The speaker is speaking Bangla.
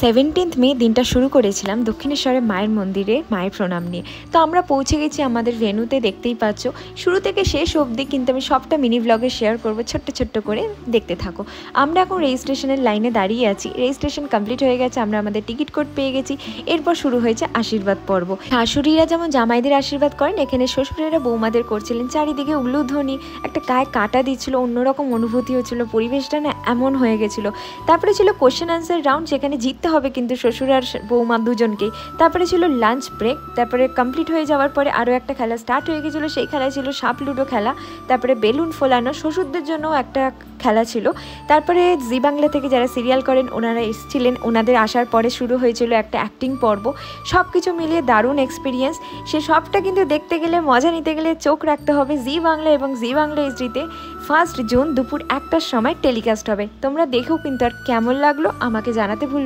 17th মে দিনটা শুরু করেছিলাম দক্ষিণেশ্বরে মায়ের মন্দিরে মায়ের প্রণাম নিয়ে। তো আমরা পৌঁছে গেছি আমাদের ভেন্যুতে, দেখতেই পাচ্ছ শুরু থেকে শেষ অবধি কিন্তু আমি সবটা মিনি ব্লগে শেয়ার করবো, ছোট্ট ছোট্ট করে দেখতে থাকো। আমরা এখন রেজিস্ট্রেশনের লাইনে দাঁড়িয়ে আছি, রেজিস্ট্রেশন কমপ্লিট হয়ে গেছে, আমরা আমাদের টিকিট কোড পেয়ে গেছি। এরপর শুরু হয়েছে আশীর্বাদ পর্ব। শাশুড়িরা যেমন জামাইদের আশীর্বাদ করেন, এখানে শ্বশুরেরা বৌমাদের করছিলেন। চারিদিকে উলুধ্বনি, একটা গায়ে কাটা দিচ্ছিল, অন্যরকম অনুভূতি হচ্ছিল, পরিবেশটা না এমন হয়ে গেছিলো। তারপরে ছিল কোশ্চেন আনসার রাউন্ড, যেখানে জিততে হবে কিন্তু শ্বশুর আর বৌমা দুজনকেই। তারপরে ছিল লাঞ্চ ব্রেক, তারপরে কমপ্লিট হয়ে যাওয়ার পরে আরও একটা খেলা স্টার্ট হয়ে গেছিলো। সেই খেলায় ছিল সাপ লুডো খেলা, তারপরে বেলুন ফোলানো, শ্বশুরদের জন্য একটা খেলা ছিল। তারপরে জি বাংলা থেকে যারা সিরিয়াল করেন ওনারা এসেছিলেন, ওনাদের আসার পরে শুরু হয়েছিল একটা অ্যাক্টিং পর্ব। সব কিছু মিলিয়ে দারুণ এক্সপিরিয়েন্স। সে সবটা কিন্তু দেখতে গেলে, মজা নিতে গেলে চোখ রাখতে হবে জি বাংলা এবং জি বাংলা এইচডিতে। 1 জুন দুপুর 1টার সময় টেলিকাস্ট হবে। তোমরা দেখো কিন্তু, আর কেমন লাগলো আমাকে জানাতে ভুল